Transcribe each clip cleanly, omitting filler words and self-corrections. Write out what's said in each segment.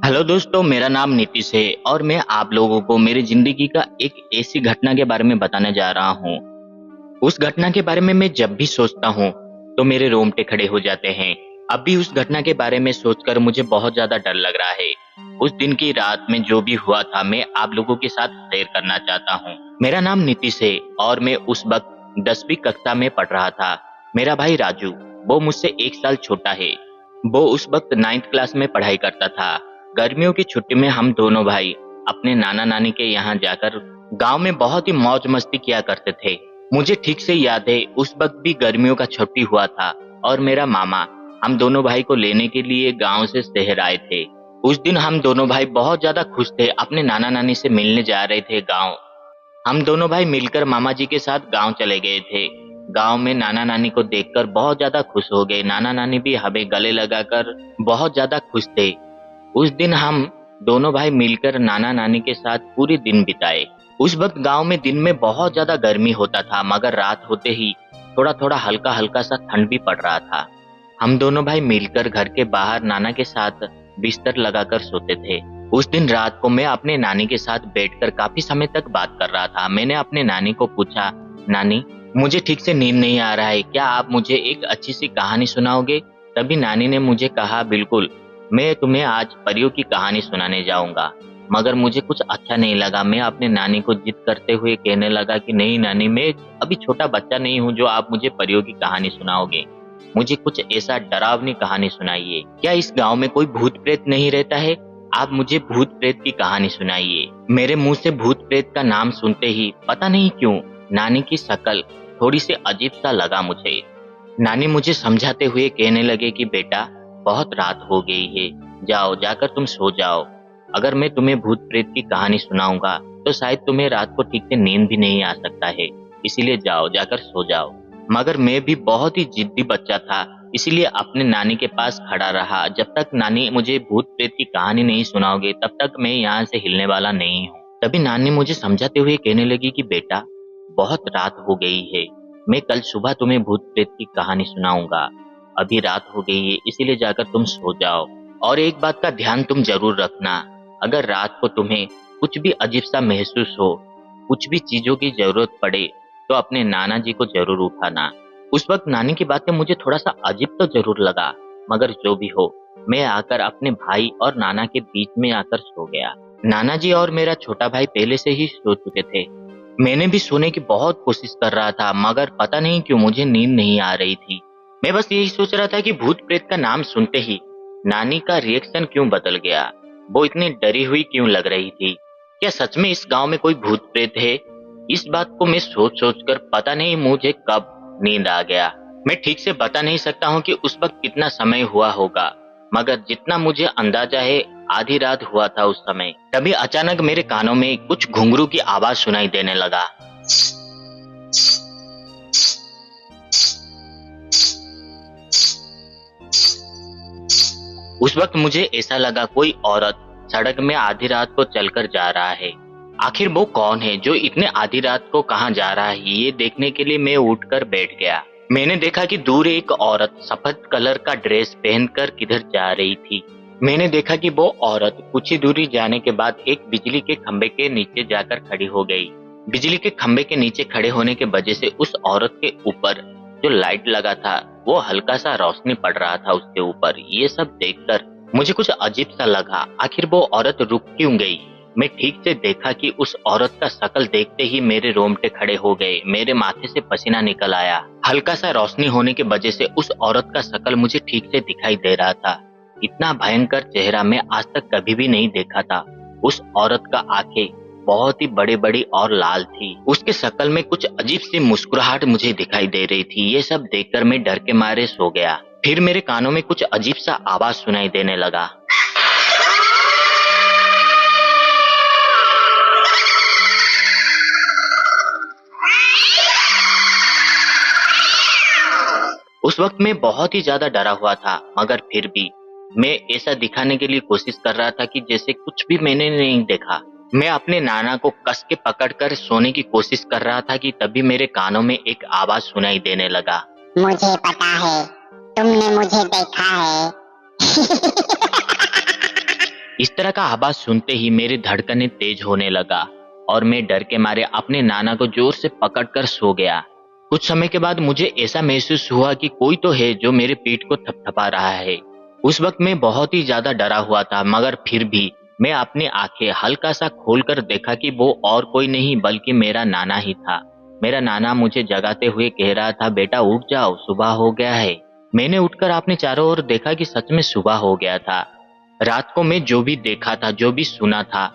Hello दोस्तों, मेरा नाम नीतीश है और मैं आप लोगों को मेरी जिंदगी का एक ऐसी घटना के बारे में बताने जा रहा हूँ। उस घटना के बारे में मैं जब भी सोचता हूँ तो मेरे रोंगटे खड़े हो जाते हैं। अब भी उस घटना के बारे में सोचकर मुझे बहुत ज्यादा डर लग रहा है। उस दिन की रात में जो भी हुआ था मैं आप लोगों के साथ शेयर करना चाहता हूँ। मेरा नाम नीतीश है और मैं उस वक्त 10वीं कक्षा में पढ़ रहा था। मेरा भाई राजू, वो मुझसे 1 साल छोटा है। वो उस वक्त 9th क्लास में पढ़ाई करता था। गर्मियों की छुट्टी में हम दोनों भाई अपने नाना नानी के यहाँ जाकर गांव में बहुत ही मौज मस्ती किया करते थे। मुझे ठीक से याद है उस वक्त भी गर्मियों का छुट्टी हुआ था और मेरा मामा हम दोनों भाई को लेने के लिए गांव से शहर आए थे। उस दिन हम दोनों भाई बहुत ज्यादा खुश थे, अपने नाना नानी से मिलने जा रहे थे गांव। हम दोनों भाई मिलकर मामा जी के साथ गांव चले गए थे। गांव में नाना नानी को देखकर बहुत ज्यादा खुश हो गए। नाना नानी भी हमें गले लगाकर बहुत ज्यादा खुश थे। उस दिन हम दोनों भाई मिलकर नाना नानी के साथ पूरे दिन बिताए। उस वक्त गांव में दिन में बहुत ज्यादा गर्मी होता था, मगर रात होते ही थोड़ा थोड़ा हल्का हल्का सा ठंड भी पड़ रहा था। हम दोनों भाई मिलकर घर के बाहर नाना के साथ बिस्तर लगाकर सोते थे। उस दिन रात को मैं अपने नानी के साथ बैठकर काफी समय तक बात कर रहा था। मैंने अपने नानी को पूछा, नानी मुझे ठीक से नींद नहीं आ रहा है, क्या आप मुझे एक अच्छी सी कहानी सुनाओगे? तभी नानी ने मुझे कहा, बिल्कुल, मैं तुम्हें आज परियों की कहानी सुनाने जाऊंगा। मगर मुझे कुछ अच्छा नहीं लगा। मैं अपने नानी को जिद करते हुए कहने लगा कि नहीं नानी, मैं अभी छोटा बच्चा नहीं हूँ जो आप मुझे परियों की कहानी सुनाओगे। मुझे कुछ ऐसा डरावनी कहानी सुनाइए। क्या इस गांव में कोई भूत प्रेत नहीं रहता है? आप मुझे भूत प्रेत की कहानी सुनाइए। मेरे मुंह से भूत प्रेत का नाम सुनते ही पता नहीं क्यों नानी की शक्ल थोड़ी सी अजीब सा लगा मुझे। नानी मुझे समझाते हुए कहने लगे कि बेटा, बहुत रात हो गई है, जाओ जाकर तुम सो जाओ। अगर मैं तुम्हें भूत प्रेत की कहानी सुनाऊंगा तो शायद तुम्हें रात को ठीक से नींद भी नहीं आ सकता है, इसीलिए जाओ जाकर सो जाओ। मगर मैं भी बहुत ही जिद्दी बच्चा था, इसीलिए अपने नानी के पास खड़ा रहा। जब तक नानी मुझे भूत प्रेत की कहानी नहीं सुनाओगे तब तक मैं यहाँ से हिलने वाला नहीं हूँ। तभी नानी मुझे समझाते हुए कहने लगी कि बेटा, बहुत रात हो गई है, मैं कल सुबह तुम्हें भूत प्रेत की कहानी सुनाऊंगा। अभी रात हो गई है, इसीलिए जाकर तुम सो जाओ। और एक बात का ध्यान तुम जरूर रखना, अगर रात को तुम्हें कुछ भी अजीब सा महसूस हो, कुछ भी चीजों की जरूरत पड़े, तो अपने नाना जी को जरूर उठाना। उस वक्त नानी की बातें मुझे थोड़ा सा अजीब तो जरूर लगा, मगर जो भी हो, मैं आकर अपने भाई और नाना के बीच में आकर सो गया। नाना जी और मेरा छोटा भाई पहले से ही सो चुके थे। मैंने भी सोने की बहुत कोशिश कर रहा था, मगर पता नहीं क्यों मुझे नींद नहीं आ रही थी। मैं बस यही सोच रहा था कि भूत प्रेत का नाम सुनते ही नानी का रिएक्शन क्यों बदल गया, वो इतनी डरी हुई क्यों लग रही थी। क्या सच में इस गांव में कोई भूत प्रेत है? इस बात को मैं सोच सोच कर पता नहीं मुझे कब नींद आ गया। मैं ठीक से बता नहीं सकता हूँ कि उस वक्त कितना समय हुआ होगा, मगर जितना मुझे अंदाजा है आधी रात हुआ था उस समय। तभी अचानक मेरे कानों में कुछ घुंघरू की आवाज सुनाई देने लगा। उस वक्त मुझे ऐसा लगा कोई औरत सड़क में आधी रात को चलकर जा रहा है। आखिर वो कौन है जो इतने आधी रात को कहाँ जा रहा है, ये देखने के लिए मैं उठकर बैठ गया। मैंने देखा कि दूर एक औरत सफेद कलर का ड्रेस पहनकर किधर जा रही थी। मैंने देखा कि वो औरत कुछ ही दूरी जाने के बाद एक बिजली के खंभे के नीचे जाकर खड़ी हो गई। बिजली के खंभे के नीचे खड़े होने के वजह से उस औरत के ऊपर जो लाइट लगा था वो हल्का सा रोशनी पड़ रहा था उसके ऊपर। ये सब देखकर मुझे कुछ अजीब सा लगा, आखिर वो औरत रुक क्यों गई? मैं ठीक से देखा कि उस औरत का शक्ल देखते ही मेरे रोंगटे खड़े हो गए, मेरे माथे से पसीना निकल आया। हल्का सा रोशनी होने की वजह से उस औरत का शक्ल मुझे ठीक से दिखाई दे रहा था। इतना भयंकर चेहरा मैं आज तक कभी भी नहीं देखा था। उस औरत का आंखें बहुत ही बड़ी बड़ी और लाल थी। उसके शक्ल में कुछ अजीब सी मुस्कुराहट मुझे दिखाई दे रही थी। ये सब देखकर मैं डर के मारे सो गया। फिर मेरे कानों में कुछ अजीब सा आवाज सुनाई देने लगा। उस वक्त मैं बहुत ही ज्यादा डरा हुआ था, मगर फिर भी मैं ऐसा दिखाने के लिए कोशिश कर रहा था कि जैसे कुछ भी मैंने नहीं देखा। मैं अपने नाना को कस के पकड़कर सोने की कोशिश कर रहा था कि तभी मेरे कानों में एक आवाज सुनाई देने लगा। मुझे पता है, तुमने मुझे देखा है। इस तरह का आवाज सुनते ही मेरी धड़कनें तेज होने लगा और मैं डर के मारे अपने नाना को जोर से पकड़कर सो गया। कुछ समय के बाद मुझे ऐसा महसूस हुआ कि कोई तो है जो मेरे पीठ को थपथपा रहा है। उस वक्त मैं बहुत ही ज्यादा डरा हुआ था, मगर फिर भी मैं अपनी आंखें हल्का सा खोलकर देखा कि वो और कोई नहीं बल्कि मेरा नाना ही था। मेरा नाना मुझे जगाते हुए कह रहा था, बेटा उठ जाओ, सुबह हो गया है। मैंने उठकर अपने चारों ओर देखा कि सच में सुबह हो गया था। रात को मैं जो भी देखा था, जो भी सुना था,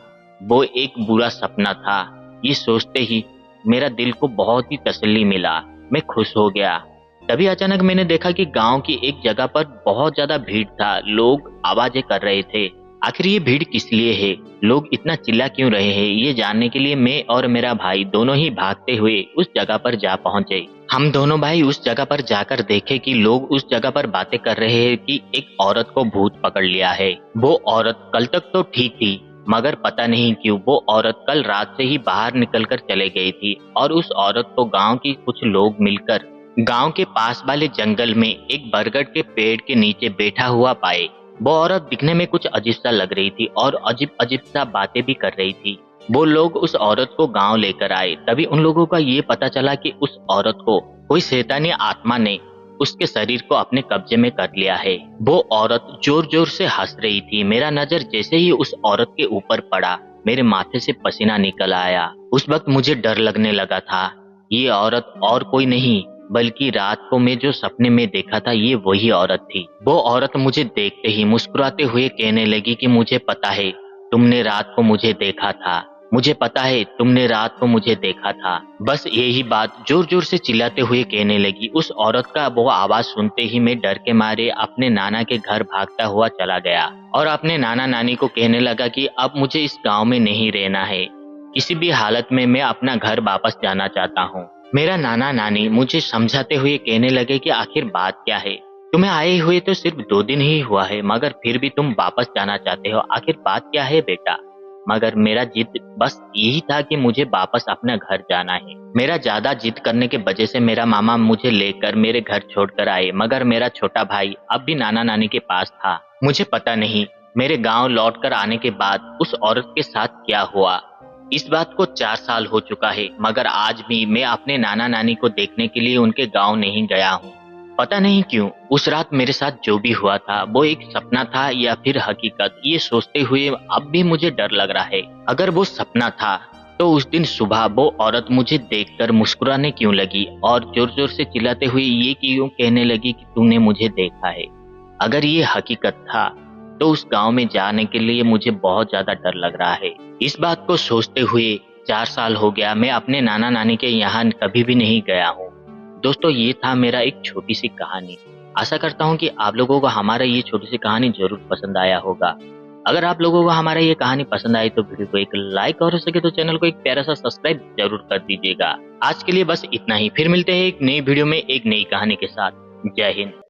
वो एक बुरा सपना था। ये सोचते ही मेरा दिल को बहुत ही तसल्ली मिला। मैं खुश हो गया। तभी अचानक मैंने देखा कि गांव की एक जगह पर बहुत ज्यादा भीड़ था। लोग आवाजें कर रहे थे। आखिर ये भीड़ किस लिए है, लोग इतना चिल्ला क्यों रहे हैं, ये जानने के लिए मैं और मेरा भाई दोनों ही भागते हुए उस जगह पर जा पहुंचे। हम दोनों भाई उस जगह पर जाकर देखे कि लोग उस जगह पर बातें कर रहे हैं कि एक औरत को भूत पकड़ लिया है। वो औरत कल तक तो ठीक थी, मगर पता नहीं क्यों वो औरत कल रात से ही बाहर निकलकर चले गई थी और उस औरत को गांव के कुछ लोग मिलकर गांव के पास वाले जंगल में एक बरगद के पेड़ के नीचे बैठा हुआ पाए। वो औरत दिखने में कुछ अजीब सा लग रही थी और अजीब अजीब सा बातें भी कर रही थी। वो लोग उस औरत को गांव लेकर आए। तभी उन लोगों का ये पता चला कि उस औरत को कोई शैतानी आत्मा ने उसके शरीर को अपने कब्जे में कर लिया है। वो औरत जोर जोर से हंस रही थी। मेरा नजर जैसे ही उस औरत के ऊपर पड़ा, मेरे माथे से पसीना निकल आया। उस वक्त मुझे डर लगने लगा था। ये औरत और कोई नहीं बल्कि रात को मैं जो सपने में देखा था, ये वही औरत थी। वो औरत मुझे देखते ही मुस्कुराते हुए कहने लगी कि मुझे पता है तुमने रात को मुझे देखा था, मुझे पता है तुमने रात को मुझे देखा था। बस यही बात जोर जोर से चिल्लाते हुए कहने लगी। उस औरत का वो आवाज सुनते ही मैं डर के मारे अपने नाना के घर भागता हुआ चला गया और अपने नाना नानी को कहने लगा कि अब मुझे इस गांव में नहीं रहना है। किसी भी हालत में मैं अपना घर वापस जाना चाहता हूँ। मेरा नाना नानी मुझे समझाते हुए कहने लगे कि आखिर बात क्या है, तुम्हें आए हुए तो सिर्फ 2 दिन ही हुआ है, मगर फिर भी तुम वापस जाना चाहते हो, आखिर बात क्या है बेटा। मगर मेरा जिद बस यही था कि मुझे वापस अपना घर जाना है। मेरा ज्यादा जिद करने के वजह से मेरा मामा मुझे लेकर मेरे घर छोड़कर आए, मगर मेरा छोटा भाई अब भी नाना नानी के पास था। मुझे पता नहीं मेरे गांव लौटकर आने के बाद उस औरत के साथ क्या हुआ। इस बात को 4 साल हो चुका है, मगर आज भी मैं अपने नाना नानी को देखने के लिए उनके गांव नहीं गया हूँ। पता नहीं क्यों उस रात मेरे साथ जो भी हुआ था वो एक सपना था या फिर हकीकत, ये सोचते हुए अब भी मुझे डर लग रहा है। अगर वो सपना था तो उस दिन सुबह वो औरत मुझे देखकर मुस्कुराने क्यों लगी और जोर जोर से चिल्लाते हुए ये क्यों कहने लगी कि तूने मुझे देखा है। अगर ये हकीकत था तो उस गांव में जाने के लिए मुझे बहुत ज्यादा डर लग रहा है। इस बात को सोचते हुए 4 साल हो गया मैं अपने नाना नानी के यहाँ कभी भी नहीं गया हूँ। दोस्तों, ये था मेरा एक छोटी सी कहानी। आशा करता हूँ कि आप लोगों को हमारा ये छोटी सी कहानी जरूर पसंद आया होगा। अगर आप लोगों को हमारा ये कहानी पसंद आई तो वीडियो को एक लाइक और हो सके तो चैनल को एक प्यारा सा सब्सक्राइब जरूर कर दीजिएगा। आज के लिए बस इतना ही, फिर मिलते हैं एक नई वीडियो में एक नई कहानी के साथ। जय हिंद।